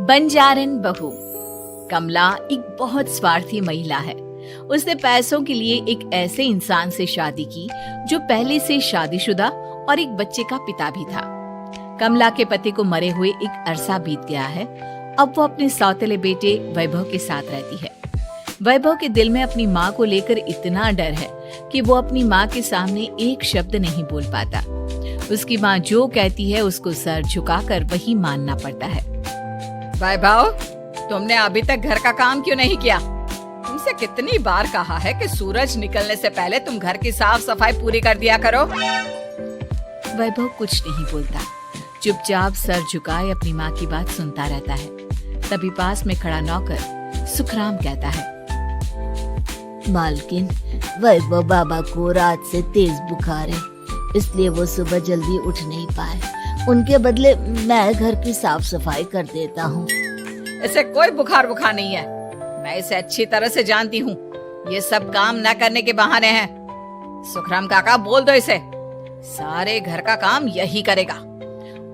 बंजारन बहू। कमला एक बहुत स्वार्थी महिला है। उसने पैसों के लिए एक ऐसे इंसान से शादी की जो पहले से शादीशुदा और एक बच्चे का पिता भी था। कमला के पति को मरे हुए एक अरसा बीत गया है। अब वो अपने सौतेले बेटे वैभव के साथ रहती है। वैभव के दिल में अपनी माँ को लेकर इतना डर है कि वो अपनी माँ के सामने एक शब्द नहीं बोल पाता। उसकी माँ जो कहती है उसको सर झुकाकर वही मानना पड़ता है। वैभव, तुमने अभी तक घर का काम क्यों नहीं किया? तुमसे कितनी बार कहा है कि सूरज निकलने से पहले तुम घर की साफ सफाई पूरी कर दिया करो। वैभव कुछ नहीं बोलता, चुपचाप सर झुकाए अपनी माँ की बात सुनता रहता है। तभी पास में खड़ा नौकर सुखराम कहता है, मालकिन, वैभव बाबा को रात से तेज बुखार है, इसलिए वो सुबह जल्दी उठ नहीं पाए। उनके बदले मैं घर की साफ सफाई कर देता हूँ। इसे कोई बुखार नहीं है। मैं इसे अच्छी तरह से जानती हूँ। ये सब काम न करने के बहाने हैं। सुखराम काका, बोल दो इसे, सारे घर का काम यही करेगा।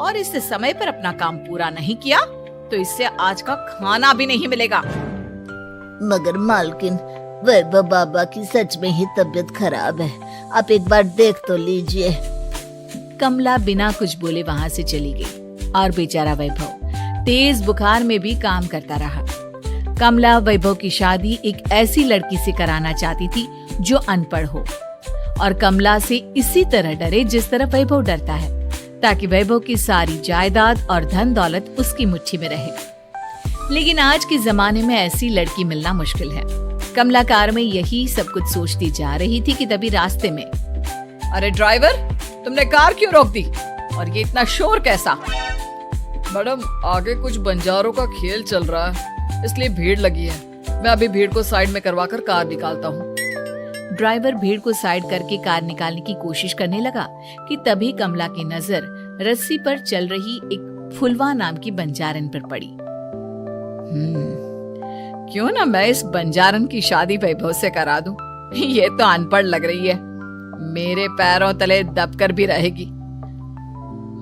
और इससे समय पर अपना काम पूरा नहीं किया तो इससे आज का खाना भी नहीं मिलेगा। मगर मालकिन, वैभव बाबा की सच में ही तबीयत खराब है, आप एक बार देख तो लीजिए। कमला बिना कुछ बोले वहाँ से चली गई और बेचारा वैभव तेज बुखार में भी काम करता रहा। कमला वैभव की शादी एक ऐसी लड़की से कराना चाहती थी जो अनपढ़ हो और कमला से इसी तरह डरे जिस तरह वैभव डरता है, ताकि वैभव की सारी जायदाद और धन दौलत उसकी मुट्ठी में रहे। लेकिन आज के जमाने में ऐसी लड़की मिलना मुश्किल है। कमला कार में यही सब कुछ सोचती जा रही थी कि तभी रास्ते में, अरे ड्राइवर, तुमने कार क्यों रोक दी? और ये इतना शोर कैसा? मैडम, आगे कुछ बंजारों का खेल चल रहा है, इसलिए भीड़ लगी है। मैं अभी भीड़ को साइड में करवाकर कार निकालता हूँ। ड्राइवर भीड़ को साइड करके कार निकालने की कोशिश करने लगा कि तभी कमला की नजर रस्सी पर चल रही एक फुलवा नाम की बंजारन पर पड़ी। क्यों ना मैं इस बंजारन की शादी वैभव से करा दूं? ये तो अनपढ़ लग रही है, मेरे पैरों तले दबकर भी रहेगी।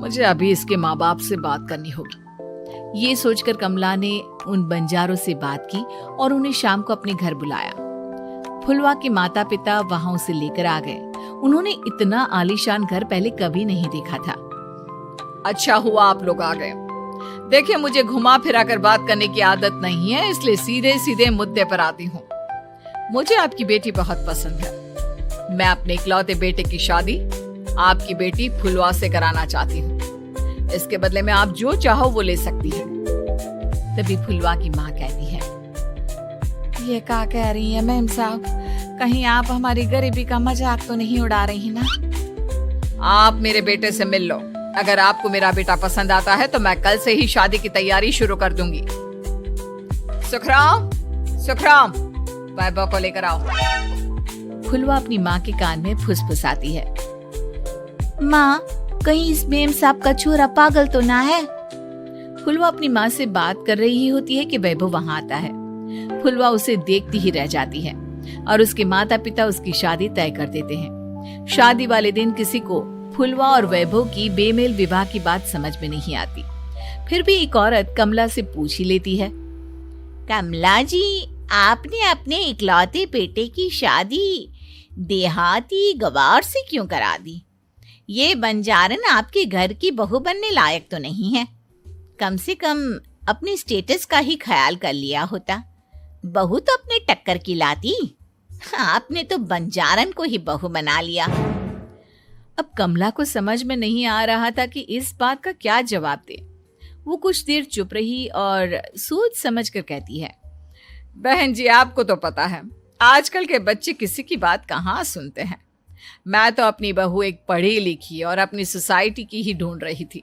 मुझे अभी इसके माँ बाप से बात करनी होगी। ये सोचकर कमला ने उन बंजारों से बात की और उन्हें शाम को अपने घर बुलाया। फुलवा के माता पिता वहां उसे लेकर आ गए। उन्होंने इतना आलीशान घर पहले कभी नहीं देखा था। अच्छा हुआ आप लोग आ गए। देखिए, मुझे घुमा फिरा कर बात करने की आदत नहीं है, इसलिए सीधे सीधे मुद्दे पर आती हूँ। मुझे आपकी बेटी बहुत पसंद है। मैं अपने इकलौते बेटे की शादी आपकी बेटी फुलवा से कराना चाहती हूँ। इसके बदले में आप जो चाहो वो ले सकती है। तभी फुलवा की माँ कहती है, ये क्या कह रही है मैम साहब? कहीं आप हमारी गरीबी का मजाक तो नहीं उड़ा रही ना? आप मेरे बेटे से मिल लो। अगर आपको मेरा बेटा पसंद आता है तो मैं कल से ही शादी की तैयारी शुरू कर दूंगी। सुखराम, सुखराम, वैभव को लेकर आओ। फुलवा अपनी माँ के कान में फुसफुसाती है, माँ, कहीं इस मेम साहब का छोरा पागल तो ना है? फुलवा अपनी माँ से बात कर रही होती है कि वैभव वहाँ आता है। फुलवा उसे देखती ही रह जाती है और उसके माता पिता उसकी शादी तय कर देते हैं। शादी वाले दिन किसी को फुलवा और वैभव की बेमेल विवाह की बात समझ में नहीं आती। फिर भी एक औरत कमला से पूछ ही लेती है, कमला जी, आपने अपने इकलौते बेटे की शादी देहाती गवार से क्यों करा दी? ये बंजारन आपके घर की बहू बनने लायक तो नहीं है। कम से कम अपने स्टेटस का ही ख्याल कर लिया होता। बहू तो अपने टक्कर की लाती, आपने तो बंजारन को ही बहू बना लिया। अब कमला को समझ में नहीं आ रहा था कि इस बात का क्या जवाब दे। वो कुछ देर चुप रही और सोच समझ कर कहती है, बहन जी, आपको तो पता है आजकल के बच्चे किसी की बात कहाँ सुनते हैं। मैं तो अपनी बहू एक पढ़ी लिखी और अपनी सोसाइटी की ही ढूंढ रही थी।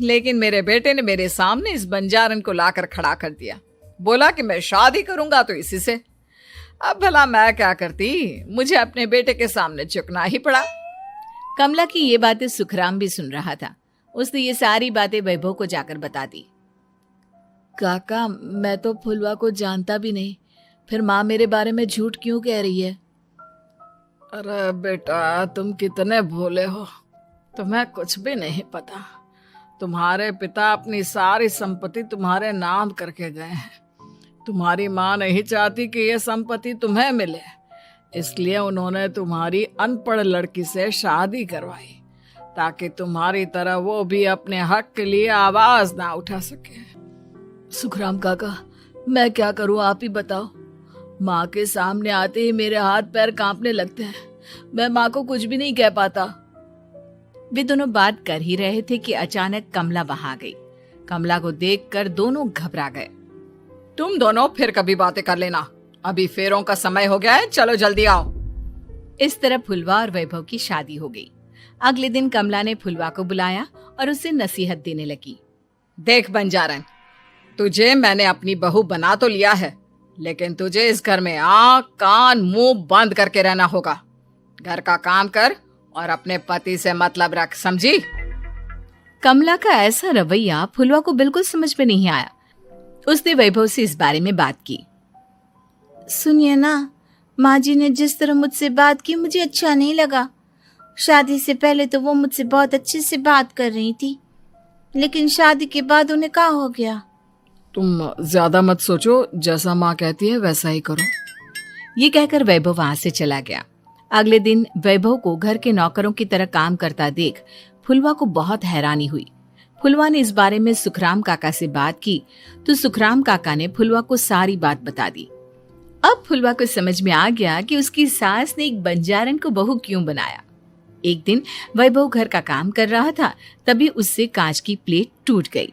लेकिन मेरे बेटे ने मेरे सामने इस बंजारन को लाकर खड़ा कर दिया। बोला कि मैं शादी करूंगा तो इसी से। अब भला मैं क्या करती, मुझे अपने बेटे के सामने झुकना ही पड़ा। कमला की ये बातें सुखराम भी सुन रहा था। उसने ये सारी बातें वैभव को जाकर बता दी। काका, मैं तो फुलवा को जानता भी नहीं, फिर माँ मेरे बारे में झूठ क्यों कह रही है? अरे बेटा, तुम कितने भोले हो, तुम्हें कुछ भी नहीं पता। तुम्हारे पिता अपनी सारी संपत्ति तुम्हारे नाम करके गए हैं। तुम्हारी माँ नहीं चाहती कि यह संपत्ति तुम्हें मिले, इसलिए उन्होंने तुम्हारी अनपढ़ लड़की से शादी करवाई ताकि तुम्हारी तरह वो भी अपने हक के लिए आवाज ना उठा सके। सुखराम काका, मैं क्या करूं, आप ही बताओ। माँ के सामने आते ही मेरे हाथ पैर कांपने लगते हैं। मैं माँ को कुछ भी नहीं कह पाता। वे दोनों बात कर ही रहे थे कि अचानक कमला वहां आ गई। कमला को देखकर दोनों घबरा गए। तुम दोनों फिर कभी बातें कर लेना, अभी फेरों का समय हो गया है, चलो जल्दी आओ। इस तरह फुलवा और वैभव की शादी हो गई। अगले दिन कमला ने फुलवा को बुलाया और उसे नसीहत देने लगी। देख बंजारन, तुझे मैंने अपनी बहू बना तो लिया है, लेकिन तुझे इस घर में आंख कान मुंह बंद करके रहना होगा। घर का काम कर और अपने पति से मतलब रख, समझी? कमला का ऐसा रवैया फुलवा को बिल्कुल समझ में नहीं आया। उसने वैभव से इस बारे में बात की। सुनिए ना, माँ जी ने जिस तरह मुझसे बात की मुझे अच्छा नहीं लगा। शादी से पहले तो वो मुझसे बहुत अच्छे से बात कर रही थी, लेकिन शादी के बाद उन्हें क्या हो गया? तुम ज्यादा मत सोचो, जैसा माँ कहती है वैसा ही करो। ये कहकर वैभव वहां से चला गया। अगले दिन वैभव को घर के नौकरों की तरह काम करता देख फुलवा को बहुत हैरानी हुई। फुलवा ने इस बारे में सुखराम काका से बात की तो सुखराम काका ने फुलवा को सारी बात बता दी। अब फुलवा को समझ में आ गया कि उसकी सास ने एक बंजारन को बहू क्यों बनाया। एक दिन वैभव घर का काम कर रहा था, तभी उससे कांच की प्लेट टूट गई।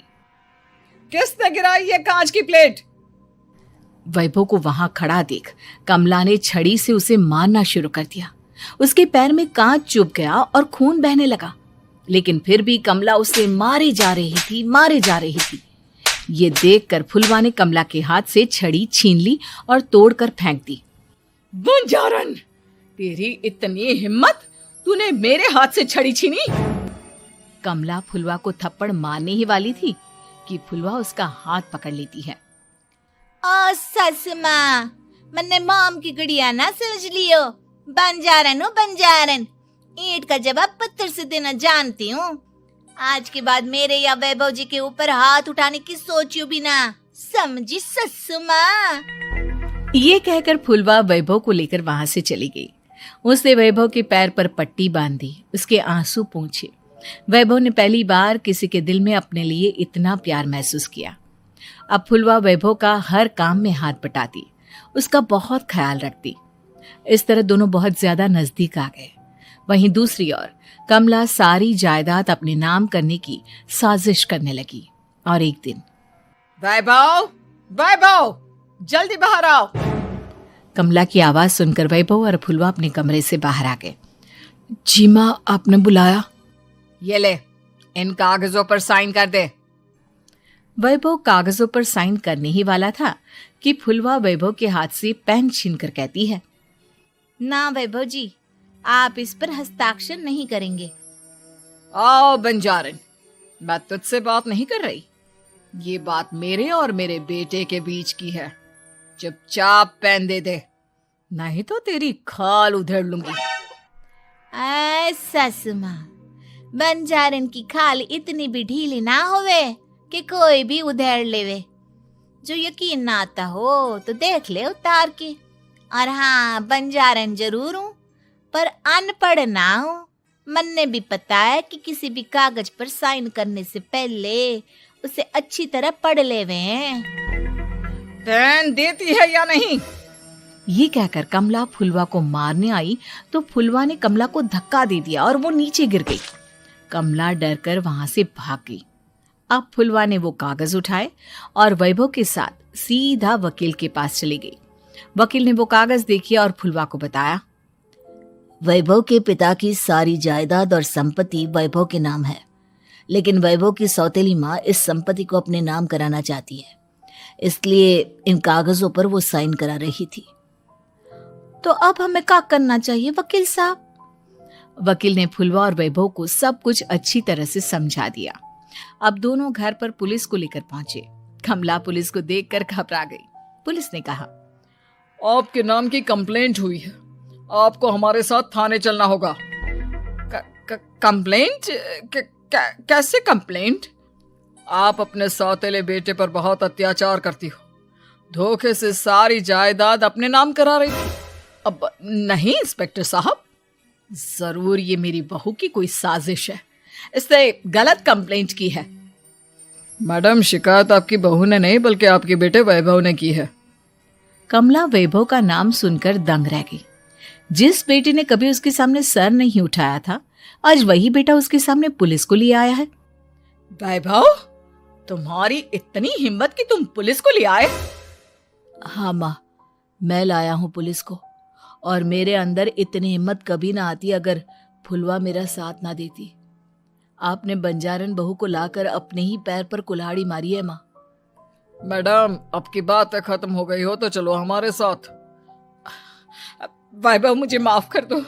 किसने गिराई ये कांच की प्लेट? वैभव को वहां खड़ा देख कमला ने छड़ी से उसे मारना शुरू कर दिया। उसके पैर में कांच चुभ गया और खून बहने लगा, लेकिन फिर भी कमला उसे मारे जा रही थी। ये देखकर फुलवा ने कमला के हाथ से छड़ी छीन ली और तोड़कर फेंक दी। बंजारन, तेरी इतनी हिम्मत, तूने मेरे हाथ से छड़ी छीनी? कमला फुलवा को थप्पड़ मारने ही वाली थी कि फुलवा उसका हाथ पकड़ लेती है। ओ सस माँ, मैंने मॉम की गुड़िया ना समझ लियो। बंजारन हो बंजारन, ईंट का जवाब पत्थर से देना जानती हूँ। आज के बाद मेरे या वैभव जी के ऊपर हाथ उठाने की सोचियो भी ना, समझी ससु माँ? ये कहकर फुलवा वैभव को लेकर वहां से चली गई। उसने वैभव के पैर पर पट्टी बांधी, उसके आंसू पोंछे। वैभव ने पहली बार किसी के दिल में अपने लिए इतना प्यार महसूस किया। अब फुलवा वैभव का हर काम में हाथ बटाती, उसका बहुत ख्याल रखती। इस तरह दोनों बहुत ज्यादा नजदीक आ गए। वहीं दूसरी ओर कमला सारी जायदाद अपने नाम करने की साजिश करने लगी। और एक दिन, वैभव, जल्दी बाहर आओ। कमला की आवाज सुनकर वैभव और फुलवा अपने कमरे से बाहर आ गए। जी माँ, आपने बुलाया? ये ले, इन कागजों पर साइन कर दे। वैभव कागजों पर साइन करने ही वाला था कि फुलवा वैभव के हाथ से पेन छीनकर कहती है, ना वैभव जी, आप इस पर हस्ताक्षर नहीं करेंगे। आओ बंजारन, मैं तुझसे बात नहीं कर रही। ये बात मेरे और मेरे बेटे के बीच की है। चुपचाप पेन दे दे, नहीं तो तेरी खाल उधेड़ लूंगी। ससु माँ, बंजारन की खाल इतनी भी ढीली ना होवे कि कोई भी उधेड़ लेवे। जो यकीन ना आता हो तो देख ले उतार के। और हाँ, बंजारन जरूर हूँ पर अनपढ़ ना हूँ। मन्ने भी पता है कि किसी भी कागज पर साइन करने से पहले उसे अच्छी तरह पढ़ लेवे हैं। पेन देती है या नहीं? ये कहकर कमला फुलवा को मारने आई तो फुलवा ने कमला को धक्का दे दिया और वो नीचे गिर गई। कमला डरकर वहां से भाग गई। अब फुलवा ने वो कागज उठाए और वैभव के साथ सीधा वकील के पास चली गई। वकील ने वो कागज देखे और फुलवा को बताया, वैभव के पिता की सारी जायदाद और संपत्ति वैभव के नाम है, लेकिन वैभव की सौतेली माँ इस संपत्ति को अपने नाम कराना चाहती है, इसलिए इन कागजों पर वो साइन करा रही थी। तो अब हमें क्या करना चाहिए वकील साहब? वकील ने फुलवा और वैभव को सब कुछ अच्छी तरह से समझा दिया। अब दोनों घर पर पुलिस को लेकर पहुंचे। कमला पुलिस को देखकर घबरा गई। पुलिस ने कहा, आपके नाम की कंप्लेंट हुई है, आपको हमारे साथ थाने चलना होगा। कंप्लेंट? कैसे कंप्लेंट? आप अपने सौतेले बेटे पर बहुत अत्याचार करती हो, धोखे से सारी जायदाद अपने नाम करा रही थी। अब नहीं इंस्पेक्टर साहब, जरूर ये मेरी बहू की कोई साजिश है, इसने गलत कंप्लेंट की है। मैडम, शिकायत आपकी बहू ने नहीं बल्कि आपके बेटे वैभव ने की है। कमला वैभव का नाम सुनकर दंग रह गई। जिस बेटे ने कभी उसके सामने सर नहीं उठाया था, आज वही बेटा उसके सामने पुलिस को लिए आया है। वैभव, तुम्हारी इतनी हिम्मत कि तुम पुलिस को ले आए? हाँ माँ, मैं लाया हूँ पुलिस को, और मेरे अंदर इतनी हिम्मत कभी ना आती अगर फुलवा मेरा साथ ना देती। आपने बंजारन बहू को लाकर अपने ही पैर पर कुल्हाड़ी मारी है माँ। मैडम, अब की बात खत्म हो गई हो तो चलो हमारे साथ। वैभव, मुझे माफ कर दो,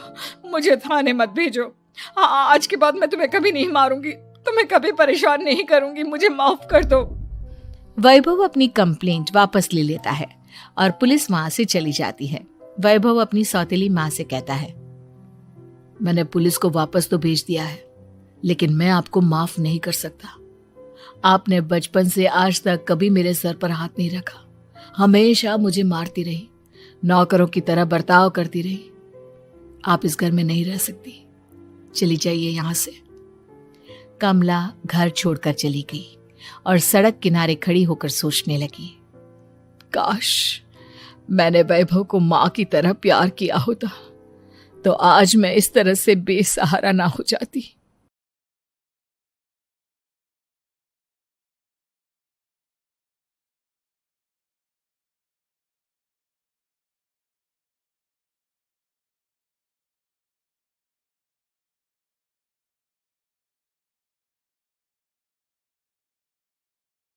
मुझे थाने मत भेजो। आज के बाद मैं तुम्हें कभी नहीं मारूंगी, तुम्हें कभी परेशान नहीं करूंगी, मुझे माफ कर दो। वैभव अपनी कंप्लेंट वापस ले लेता है और पुलिस वहां से चली जाती है। वैभव अपनी सौतेली माँ से कहता है, मैंने पुलिस को वापस तो भेज दिया है, लेकिन मैं आपको माफ नहीं कर सकता। आपने बचपन से आज तक कभी मेरे सर पर हाथ नहीं रखा, हमेशा मुझे मारती रही, नौकरों की तरह बर्ताव करती रही। आप इस घर में नहीं रह सकती, चली जाइए यहां से। कमला घर छोड़कर चली गई और सड़क किनारे खड़ी होकर सोचने लगी, काश मैंने वैभव को माँ की तरह प्यार किया होता तो आज मैं इस तरह से बेसहारा ना हो जाती।